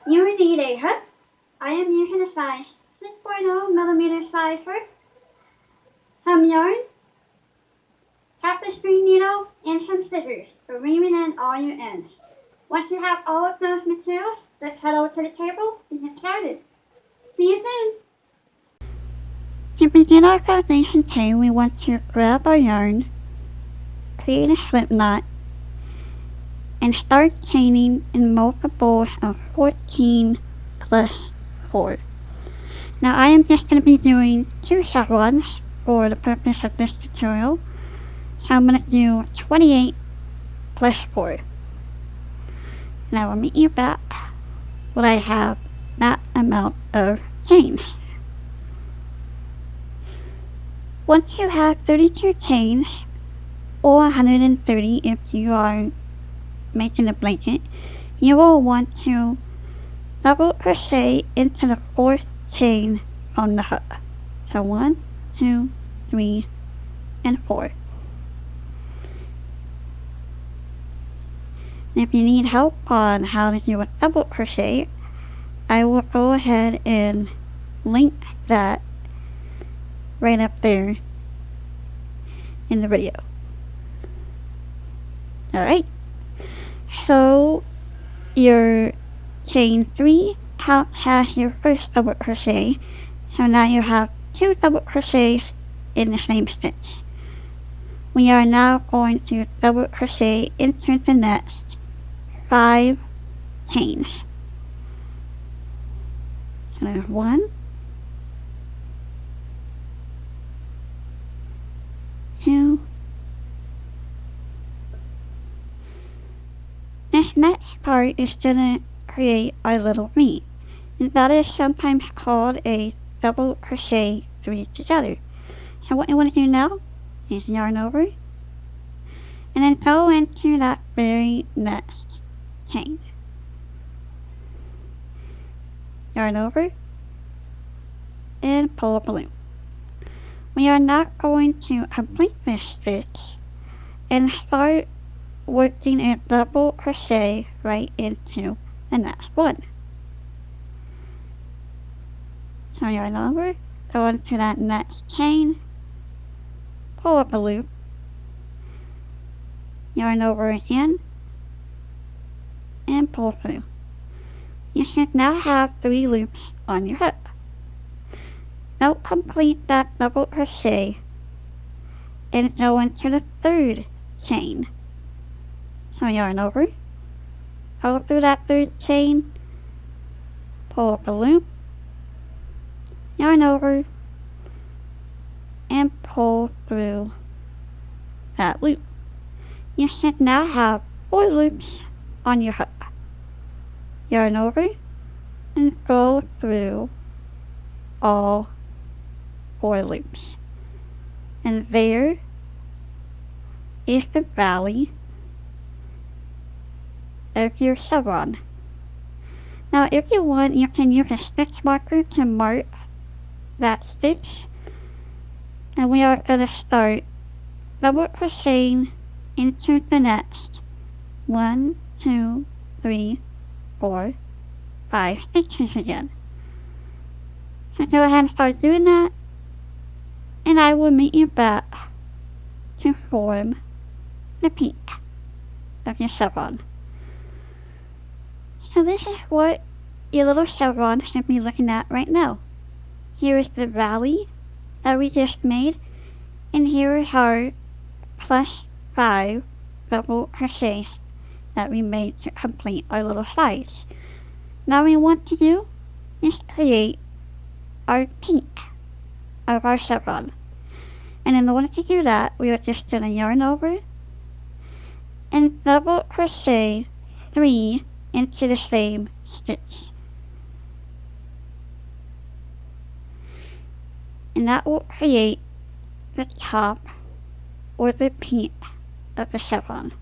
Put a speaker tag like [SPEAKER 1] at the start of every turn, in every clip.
[SPEAKER 1] You will need a hook. I am using a size 6.0mm size hook, some yarn, tapestry needle, and some scissors for weaving in all your ends. Once you have all of those materials, let's head over to the table and get started. See you soon! To begin our foundation chain, we want to grab our yarn, create a slip knot, and start chaining in multiples of 14 plus 4. Now I am just going to be doing 2 chevrons for the purpose of this tutorial, so I'm going to do 28 plus 4. And I will meet you back when I have that amount of chains. Once you have 32 chains, or 130 if you are making a blanket, you will want to double crochet into the 4th chain on the hook. So 1, 2, 3, and 4. And if you need help on how to do a double crochet, I will go ahead and link that right up there in the video. Alright, so your chain 3 counts as your first double crochet, so now you have 2 double crochets in the same stitch. We are now going to double crochet into the next 5 chains. So there's 1, 2. This next part is going to create our little V, and that is sometimes called a double crochet 3 together. So what you want to do now is yarn over, and then go into that very next chain. Yarn over, and pull up a loop. We are now going to complete this stitch and start working a double crochet right into the next one. So yarn over, go into that next chain, pull up a loop, yarn over again, and pull through. You should now have 3 loops on your hook. Now complete that double crochet and go into the 3rd chain. So yarn over, go through that 3rd chain, pull up a loop, yarn over, and pull through that loop. You should now have 4 loops on your hook. Yarn over and go through all 4 loops. And there is the valley of your chevron. Now if you want, you can use a stitch marker to mark that stitch, and we are going to start double crocheting into the next 1, 2, 3, 4, 5 stitches again. So go ahead and start doing that, and I will meet you back to form the peak of your chevron. So this is what your little chevron should be looking at right now. Here is the valley that we just made, and here is our plus 5 double crochets that we made to complete our little sides. Now we want to do is create our peak of our chevron. And in order to do that, we are just going to yarn over and double crochet 3 into the same stitch. And that will create the top or the peak of the chevron.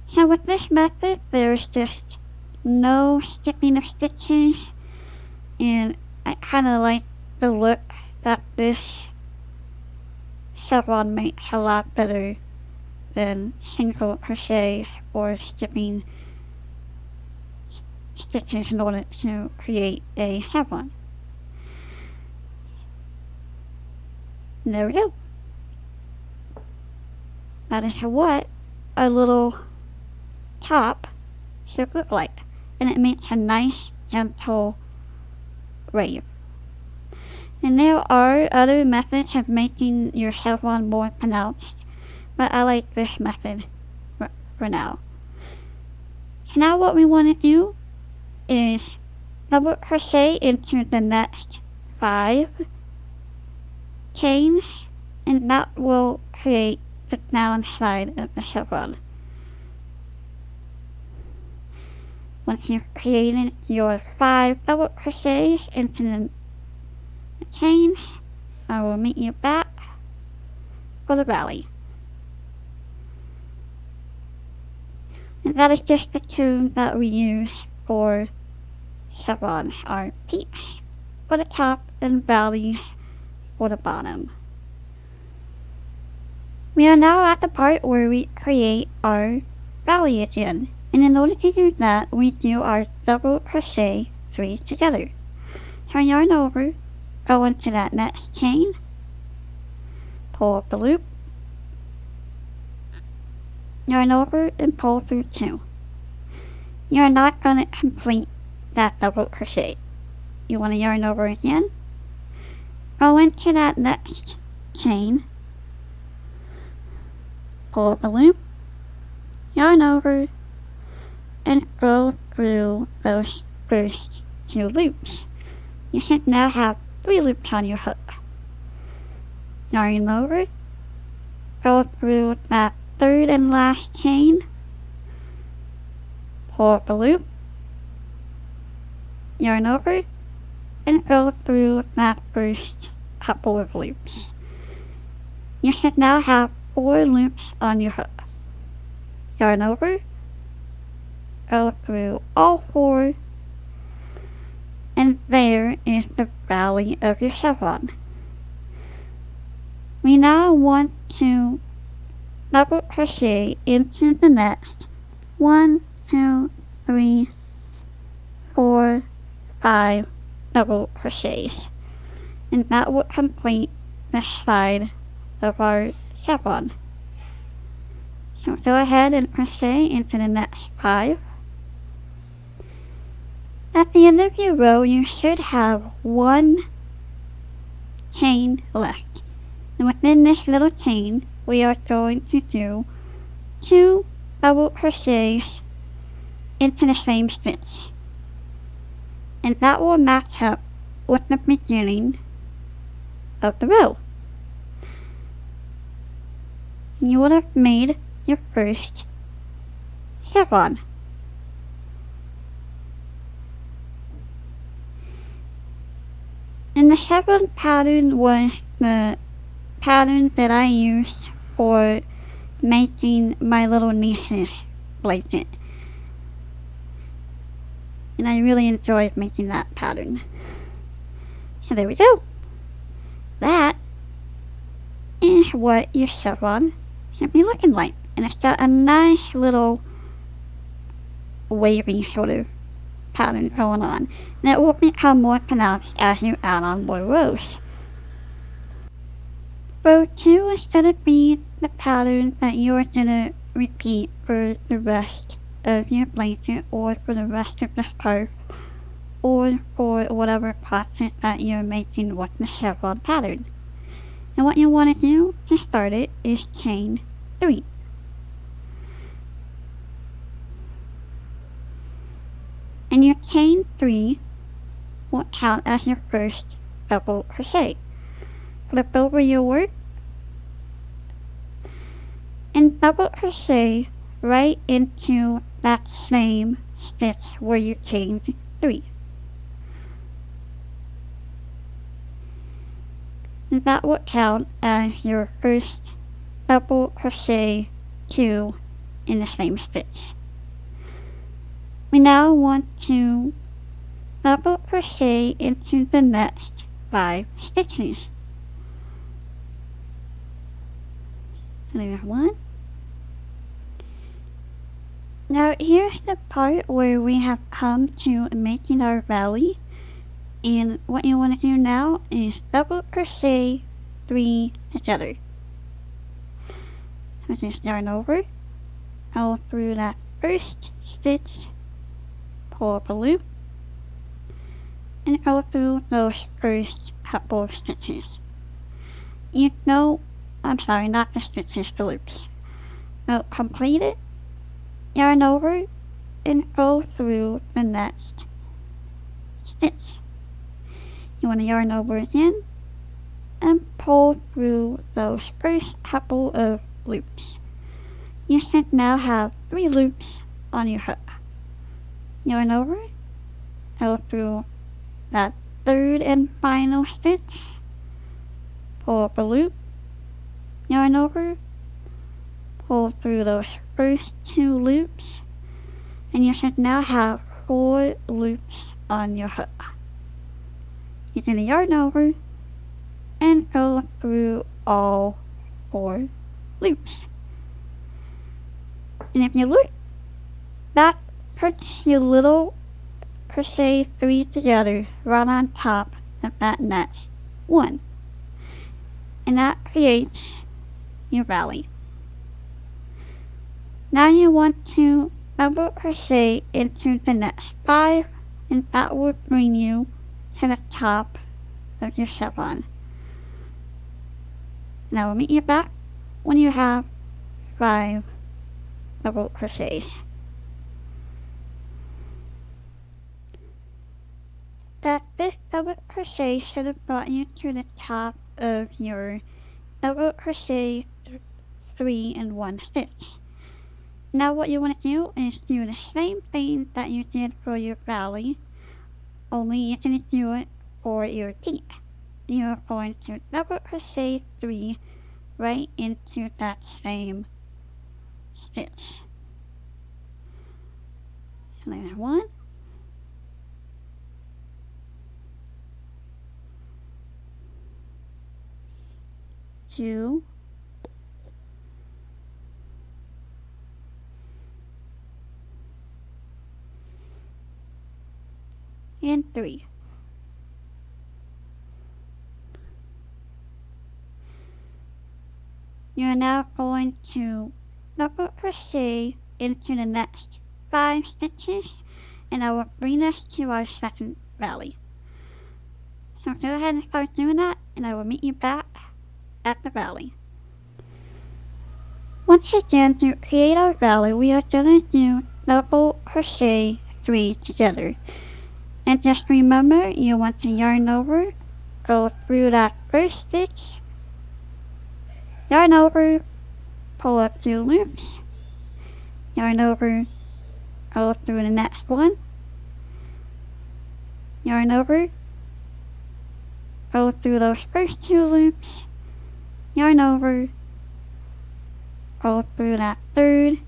[SPEAKER 1] So with this method, there's just no skipping of stitches, and I kind of like the look that this chevron makes a lot better than single crochet or skipping stitches in order to create a chevron. And there we go. That is what a little top should look like, and it makes a nice gentle wave. And there are other methods of making your chevron more pronounced, but I like this method for now. So now what we want to do is double crochet into the next 5 chains, and that will create the downside of the chevron. Once you've created your 5 double crochets into the chains, I will meet you back for the valley. And that is just the tune that we use for chevrons, our peaks for the top and valleys for the bottom. We are now at the part where we create our valley again, and in order to do that, we do our double crochet 3 together. Turn yarn over, go into that next chain, pull up the loop, yarn over and pull through 2. You're not going to complete that double crochet. You want to yarn over again, go into that next chain, pull up the loop, yarn over, and go through those first 2 loops. You should now have 3 loops on your hook. Yarn over, go through that 3rd and last chain, pull up the loop, yarn over, and go through that first couple of loops. You should now have 4 loops on your hook. Yarn over, go through all 4, and there is the valley of your chevron. We now want to double crochet into the next 1, 2, 3, 4, 5 double crochets, and that will complete the side of our chevron. So go ahead and crochet into the next 5. At the end of your row, you should have 1 chain left, and within this little chain we are going to do 2 double crochets into the same stitch, and that will match up with the beginning of the row. You would have made your first chevron. And the chevron pattern was the pattern that I used for making my little niece's blanket. And I really enjoyed making that pattern. So there we go. That is what your chevron should be looking like. And it's got a nice little wavy sort of pattern going on. And it will become more pronounced as you add on more rows. Row 2 is going to be the pattern that you're going to repeat for the rest of your blanket, or for the rest of the scarf, or for whatever project that you're making with the chevron pattern. And what you want to do to start it is chain 3. And your chain 3 will count as your first double crochet. Flip over your work and double crochet right into that same stitch where you chained 3. And that will count as your first double crochet 2 in the same stitch. We now want to double crochet into the next 5 stitches. And there's 1, Now here's the part where we have come to making our valley, and what you want to do now is double crochet 3 together. So just yarn over, go through that first stitch, pull up a loop, and go through those first couple of stitches. Not the stitches, the loops. So complete it, yarn over, and go through the next stitch. You want to yarn over again and pull through those first couple of loops. You should now have 3 loops on your hook. Yarn over, go through that third and final stitch, pull up a loop, yarn over, pull through those first 2 loops, and you should now have 4 loops on your hook. You're going to yarn over and go through all 4 loops. And if you look, that puts your little crochet 3 together right on top of that next one. And that creates your valley. Now you want to double crochet into the next 5, and that will bring you to the top of your chevron. And I will meet you back when you have 5 double crochets. That this double crochet should have brought you to the top of your double crochet 3 in 1 stitch. Now what you want to do is do the same thing that you did for your valley, only you're going to do it for your peak. You're going to double crochet 3 right into that same stitch. So there's 1, 2, and 3. You're now going to double crochet into the next 5 stitches, and I will bring us to our second valley. So go ahead and start doing that, and I will meet you back at the valley. Once again, to create our valley, we are going to do double crochet 3 together. And just remember, you want to yarn over, go through that first stitch, yarn over, pull up 2 loops, yarn over, go through the next one, yarn over, go through those first 2 loops, yarn over, go through that third,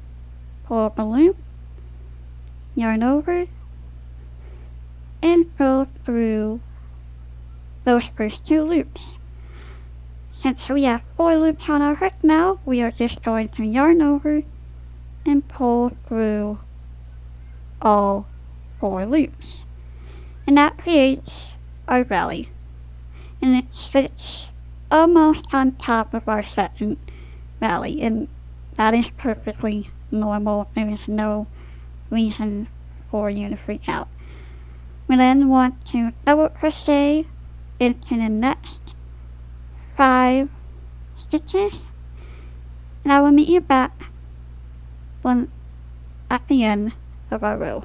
[SPEAKER 1] pull up a loop, yarn over, and go through those first 2 loops. Since we have 4 loops on our hook now, we are just going to yarn over and pull through all 4 loops. And that creates our valley. And it sits almost on top of our second valley, and that is perfectly normal. There is no reason for you to freak out. We then want to double crochet into the next 5 stitches, and I will meet you back at the end of our row.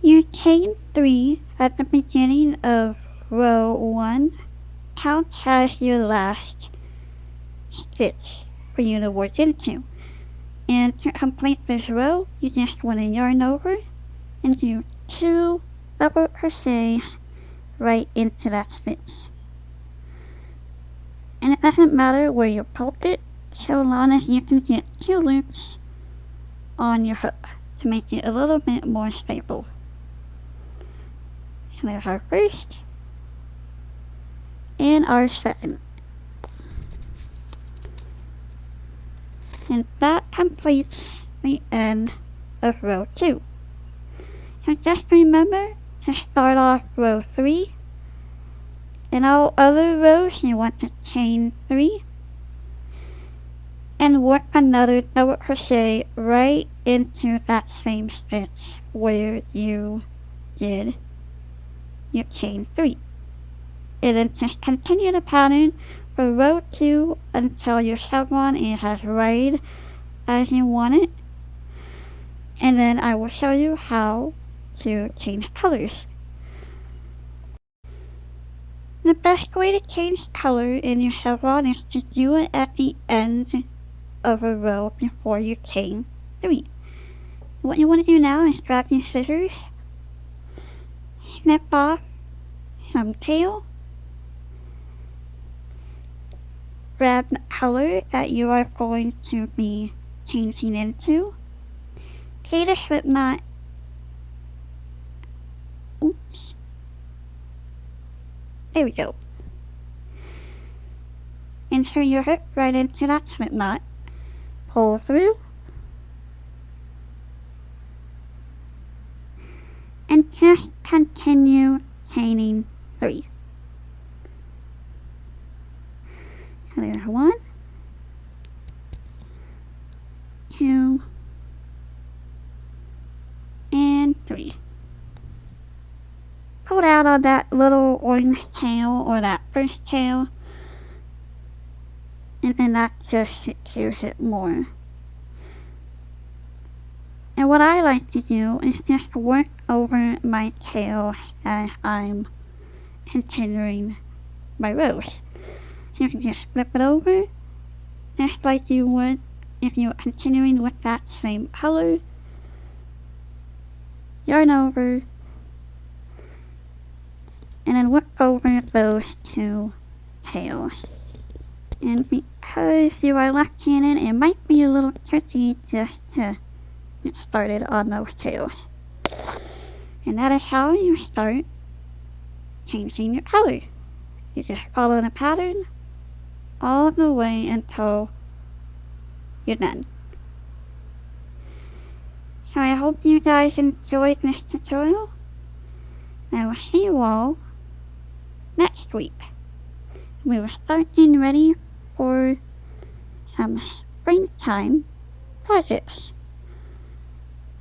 [SPEAKER 1] Your chain 3 at the beginning of row 1 counts as your last stitch for you to work into. And to complete this row, you just want to yarn over and do 2 double crochets right into that stitch. And it doesn't matter where you poke it, so long as you can get 2 loops on your hook to make it a little bit more stable. So there's our first and our second. And that completes the end of row 2. So just remember to start off row 3. In all other rows you want to chain 3 and work another double crochet right into that same stitch where you did your chain 3. And then just continue the pattern for row 2 until your chevron is as wide as you want it. And then I will show you how to change colors. The best way to change color in your chevron is to do it at the end of a row before you chain 3. What you want to do now is grab your scissors, snip off some tail, grab the color that you are going to be changing into, create a slip knot, oops, there we go, insert your hook right into that slip knot, pull through, and just continue chaining 3. So there's 1, 2, and 3. Pull out on that little orange tail or that first tail, and then that just secures it more. And what I like to do is just work over my tail as I'm continuing my rows. So you can just flip it over, just like you would if you were continuing with that same color. Yarn over, and then work over those 2 tails. And because you are left-handed, it might be a little tricky just to get started on those tails. And that is how you start changing your color. You just follow the pattern all the way until you're done. So I hope you guys enjoyed this tutorial. I will see you all next week. We will start getting ready for some springtime projects.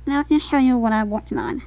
[SPEAKER 1] And I'll just show you what I'm working on.